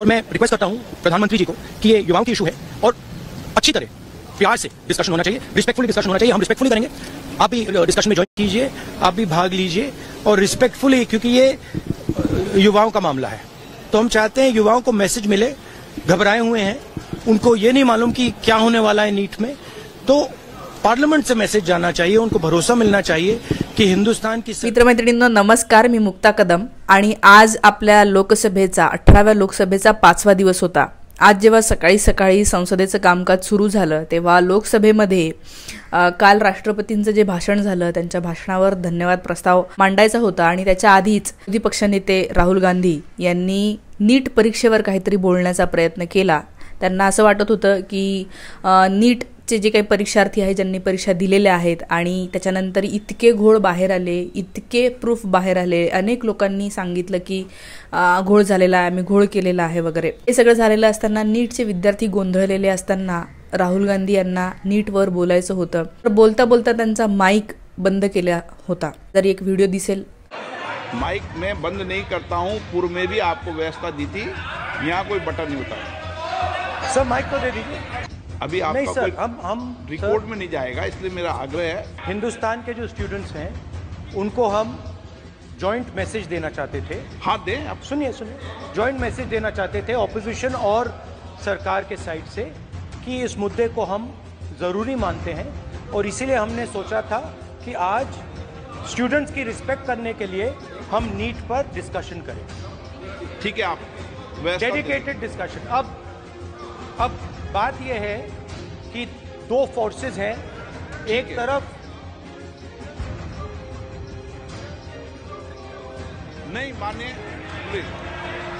और मैं रिक्वेस्ट करता हूं प्रधानमंत्री जी को कि ये युवाओं की इशू है और अच्छी तरह प्यार से डिस्कशन होना चाहिए, रिस्पेक्टफुली डिस्कशन होना चाहिए। हम रिस्पेक्टफुली करेंगे, आप भी डिस्कशन में ज्वाइन कीजिए, आप भी भाग लीजिए और रिस्पेक्टफुली, क्योंकि ये युवाओं का मामला है। तो हम चाहते हैं युवाओं को मैसेज मिले, घबराए हुए हैं, उनको ये नहीं मालूम कि क्या होने वाला है नीट में, तो पार्लमेंट से मेसेज जाना चाहिए, उनको भरोसा मिलना चाहिए की हिंदुस्तान की। मित्रमैत्रिणींनो नमस्कार, मी मुक्ता कदम आणि आज आपल्या लोकसभेचा 18व्या लोकसभेचा 5वा दिवस होता। आज जेव्हा सकाळी सकाळी संसदेचं कामकाज सुरू झालं तेव्हा लोकसभेमध्ये काल राष्ट्रपतींचं जे भाषण झालं त्यांच्या भाषणावर धन्यवाद प्रस्ताव मांडायचा होता आणि त्याच्या आधीच विरोधी पक्षनेते राहुल गांधी यांनी नीट परीक्षेवर काहीतरी बोलण्याचा प्रयत्न केला। त्यांना असं वाटत होतं की नीट चे जे काही परीक्षार्थी आहेत ज्यांनी परीक्षा दिलेल्या आहेत आणि त्याच्यानंतर इतके घोळ बाहेर आले, इतके प्रूफ बाहेर आले, अनेक लोकांनी सांगितलं की घोळ झालेला आहे, आम्ही घोळ केलेला आहे वगैरे, हे सगळं झालेलं असताना नीटचे विद्यार्थी गोंधळलेले असताना राहुल गांधी यांना नीटवर बोलायचं होतं। तर बोलता बोलता त्यांचा माईक बंद केला होता। जर एक व्हिडिओ दिसेल, माइक मैं बंद नहीं करता हूँ, पूर्व में भी आपको व्यवस्था दी थी, यहाँ कोई बटन नहीं होता। सर माइक तो दे दीजिए। अभी नहीं आपका सर, कोई हम रिकॉर्ड में नहीं जाएगा, इसलिए मेरा आग्रह है। हिंदुस्तान के जो स्टूडेंट्स हैं उनको हम जॉइंट मैसेज देना चाहते थे। हाँ दें, आप सुनिए, जॉइंट मैसेज देना चाहते थे ऑपोजिशन और सरकार के साइड से कि इस मुद्दे को हम ज़रूरी मानते हैं और इसीलिए हमने सोचा था कि आज स्टूडेंट्स की रिस्पेक्ट करने के लिए हम नीट पर डिस्कशन करें। ठीक है, आप डेडिकेटेड डिस्कशन। अब बात यह है कि दो फोर्सेस हैं, एक तरफ नहीं माने,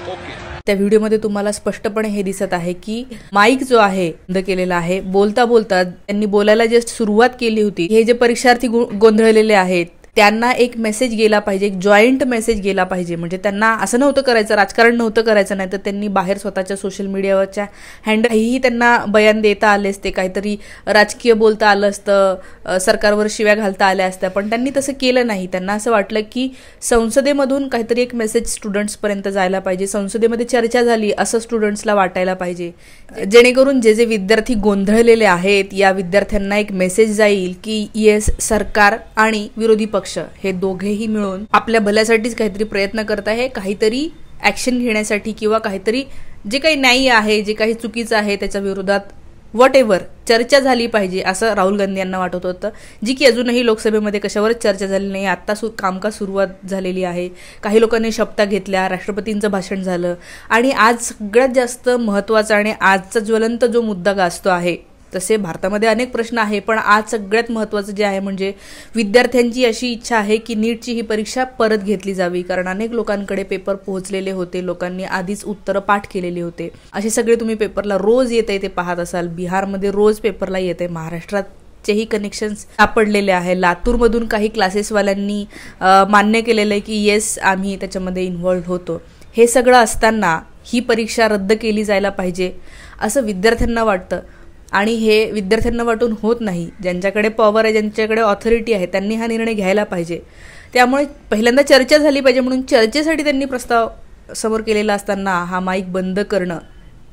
ओके। त्या व्हिडिओमध्ये तुम्हाला स्पष्टपणे हे दिसत आहे की माईक जो आहे बंद केलेला आहे। बोलता बोलता त्यांनी बोलायला जस्ट सुरुवात केली होती। हे जे परीक्षार्थी गोंधळलेले आहेत त्यांना एक मेसेज गेला पाहिजे, एक जॉईंट मेसेज गेला पाहिजे। म्हणजे त्यांना असं नव्हतं करायचं, राजकारण नव्हतं करायचं, नाही तर त्यांनी बाहेर स्वतःच्या सोशल मीडियावरच्या हँडलही त्यांना बयान देता आले असते, काहीतरी राजकीय बोलता आलं असतं, सरकारवर शिव्या घालता आल्या असत्या, पण त्यांनी तसं केलं नाही। त्यांना असं वाटलं की संसदेमधून काहीतरी एक मेसेज स्टुडंट्सपर्यंत जायला पाहिजे, संसदेमध्ये चर्चा झाली असं स्टुडंट्सला वाटायला पाहिजे, जेणेकरून जे विद्यार्थी गोंधळलेले आहेत या विद्यार्थ्यांना एक मेसेज जाईल की येस, सरकार आणि विरोधी पक्ष हे दोघेही मिळून आपल्या भल्यासाठीच काहीतरी प्रयत्न करत आहे, काहीतरी ऍक्शन घेण्यासाठी किंवा काहीतरी जे काही न्याय आहे, जे काही चुकीचं आहे त्याच्या विरोधात व्हॉटएव्हर चर्चा झाली पाहिजे असं राहुल गांधी यांना वाटत होतं, जी की अजूनही लोकसभेमध्ये कशावरच चर्चा झाली नाही। आता कामकाज सुरुवात झालेली आहे, काही लोकांनी शपथा घेतल्या, राष्ट्रपतींचं भाषण झालं आणि आज सगळ्यात जास्त महत्त्वाचा आणि आजचा ज्वलंत जो मुद्दा गाजतो आहे, तसे भारतामध्ये अनेक प्रश्न आहे पण आज सगळ्यात महत्त्वाचं जे आहे म्हणजे विद्यार्थ्यांची अशी इच्छा आहे की नीटची ही परीक्षा परत घेतली जावी, कारण अनेक लोकांकडे पेपर पोहोचलेले होते, लोकांनी आधीच उत्तरं पाठ केलेली होते। असे सगळे तुम्ही पेपरला रोज येते ते पाहत असाल, बिहारमध्ये रोज पेपरला येते, महाराष्ट्रात चेही कनेक्शन्स सापडलेले आहे, लातूरमधून काही क्लासेसवाल्यांनी मान्य केलेलं आहे की येस आम्ही त्याच्यामध्ये इन्व्हॉल्व्ह होतो। हे सगळं असताना ही परीक्षा रद्द केली जायला पाहिजे असं विद्यार्थ्यांना वाटतं आणि हे विद्यार्थ्यांना वाटून होत नाही। ज्यांच्याकडे पॉवर आहे, ज्यांच्याकडे ऑथॉरिटी आहे, त्यांनी हा निर्णय घ्यायला पाहिजे। त्यामुळे पहिल्यांदा चर्चा झाली पाहिजे म्हणून चर्चेसाठी त्यांनी प्रस्ताव समोर केलेला असताना हा माईक बंद करणं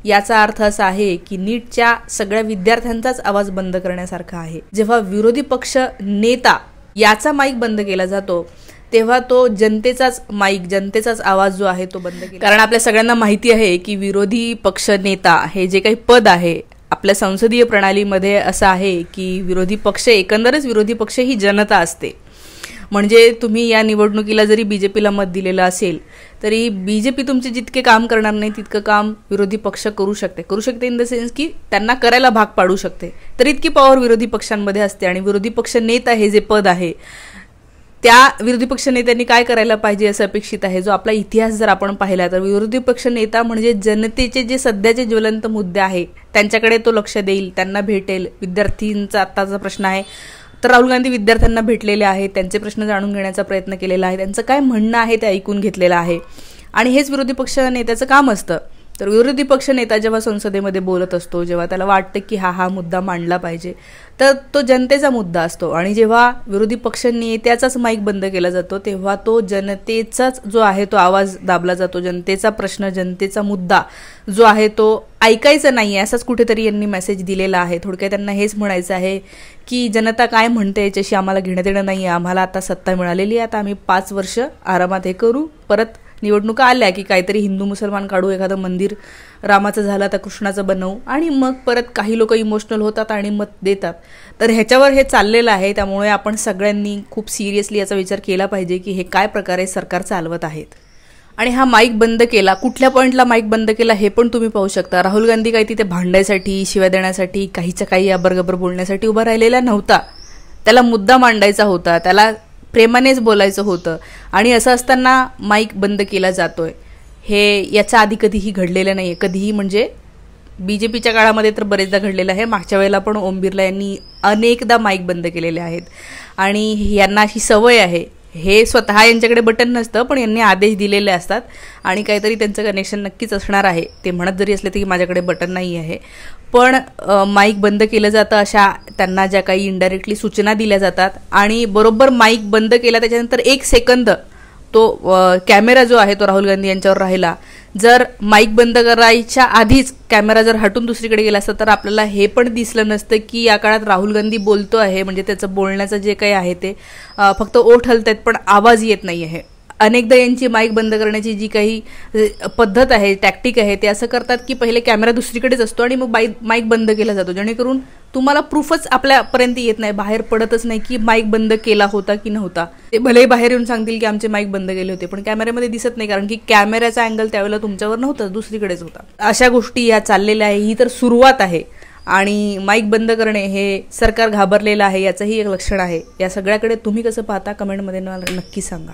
याचा अर्थ असा आहे की नीटच्या सगळ्या विद्यार्थ्यांचाच आवाज बंद करण्यासारखा आहे। जेव्हा विरोधी पक्ष नेता याचा माईक बंद केला जातो तेव्हा तो जनतेचाच माईक, जनतेचाच आवाज जो आहे तो बंद केला। कारण आपल्या सगळ्यांना माहिती आहे की विरोधी पक्ष नेता हे जे काही पद आहे आपल्या संसदीय प्रणालीमध्ये असं आहे की विरोधी पक्ष, एकंदरच विरोधी पक्ष ही जनता असते। म्हणजे तुम्ही या निवडणुकीला जरी बीजेपीला मत दिलेलं असेल तरी बीजेपी तुमचे जितके काम करणार नाही तितकं काम विरोधी पक्ष करू शकते इन द सेन्स की त्यांना करायला भाग पाडू शकते। तर इतकी पॉवर विरोधी पक्षांमध्ये असते आणि विरोधी पक्ष नेता हे जे पद आहे त्या विरोधी पक्ष नेत्यांनी काय करायला पाहिजे असं अपेक्षित आहे। जो आपला इतिहास जर आपण पाहिला तर विरोधी पक्ष नेता म्हणजे जनतेचे जे सध्याचे ज्वलंत मुद्दे आहे त्यांच्याकडे तो लक्ष देईल, त्यांना भेटेल। विद्यार्थ्यांचा आत्ताचा प्रश्न आहे तर राहुल गांधी विद्यार्थ्यांना भेटलेले आहेत, त्यांचे प्रश्न जाणून घेण्याचा प्रयत्न केलेला आहे, त्यांचं काय म्हणणं आहे ते ऐकून घेतलेलं आहे आणि हेच विरोधी पक्ष नेत्याचं काम असतं तर विरोधी पक्ष नेता जेव्हा संसदेमध्ये बोलत असतो, जेव्हा त्याला वाटतं की हा मुद्दा मांडला पाहिजे, तर तो जनतेचा मुद्दा असतो. आणि जेव्हा विरोधी पक्ष नेत्याचाच माईक बंद केला जातो, तेव्हा तो जनतेचाच जो आहे तो आवाज दाबला जातो. जनतेचा प्रश्न, जनतेचा मुद्दा जो आहे तो ऐकायचा नाही आहे, असाच कुठेतरी यांनी मेसेज दिलेला आहे. थोडक्यात त्यांना हेच म्हणायचं आहे की जनता काय म्हणते याच्याशी आम्हाला घेणं देणं नाही आहे. आम्हाला आता सत्ता मिळालेली आहे, आता आम्ही 5 वर्ष आरामात हे करू. परत निवडणुका आल्या की काहीतरी हिंदू मुसलमान काढू, एखादं मंदिर रामाचं झालं आता कृष्णाचं बनवू, आणि मग परत काही लोक इमोशनल होतात आणि मत देतात. तर ह्याच्यावर हे चाललेलं आहे. त्यामुळे आपण सगळ्यांनी खूप सिरियसली याचा विचार केला पाहिजे की हे काय प्रकारे सरकार चालवत आहेत. आणि हा माईक बंद केला, कुठल्या पॉईंटला माईक बंद केला हे पण तुम्ही पाहू शकता. राहुल गांधी काही तिथे भांडायसाठी, शिव्या देण्यासाठी, काहीच्या काही अबरगबर बोलण्यासाठी उभा राहिलेला नव्हता. त्याला मुद्दा मांडायचा होता, त्याला प्रेमानेच बोलायचं होतं. आणि असं असताना माईक बंद केला जातोय हे याच्या आधी कधीही घडलेलं नाही आहे. कधीही म्हणजे बीजेपीच्या काळामध्ये तर बरेचदा घडलेलं आहे. मागच्या वेळेला पण ओम बिर्ला यांनी अनेकदा माईक बंद केलेले आहेत. आणि यांना अशी सवय आहे, हे स्वतः यांच्याकडे बटन नसतं पण यांनी आदेश दिलेले असतात आणि काहीतरी त्यांचं कनेक्शन नक्कीच असणार आहे. ते म्हणत जरी असले तरी माझ्याकडे बटन नाही आहे, पण माईक बंद केलं जातं अशा त्यांना ज्या काही इनडायरेक्टली सूचना दिल्या जातात. आणि बरोबर माईक बंद केला त्याच्यानंतर 1 सेकंद तो कॅमेरा जो आहे तो राहुल गांधी यांच्यावर राहिला. जर माईक बंद करायच्या आधीच कॅमेरा जर हटून दुसरीकडे गेला असता तर आपल्याला हे पण दिसलं नसतं की या काळात राहुल गांधी बोलतो आहे, म्हणजे त्याचं बोलण्याचं जे काही आहे ते फक्त ओठ हलत आहेत पण आवाज येत नाही आहे. अनेकदा यांची माईक बंद करण्याची जी काही पद्धत आहे, टॅक्टिक आहे, ते असं करतात की पहिले कॅमेरा दुसरीकडेच असतो आणि मग माईक बंद केला जातो, जेणेकरून तुम्हाला प्रूफच आपल्यापर्यंत येत नाही, बाहेर पडतच नाही की माईक बंद केला होता की नव्हता. ते भलेही बाहेर येऊन सांगतील की आमचे माईक बंद केले होते, पण कॅमेऱ्यामध्ये दिसत नाही, कारण की कॅमेऱ्याचा अँगल त्यावेळेला तुमच्यावर नव्हता, दुसरीकडेच होता. अशा गोष्टी या चाललेल्या आहे. ही तर सुरुवात आहे. आणि माईक बंद करणे हे सरकार घाबरलेलं आहे याचंही एक लक्षण आहे. या सगळ्याकडे तुम्ही कसं पाहता कमेंटमध्ये मला नक्की सांगा.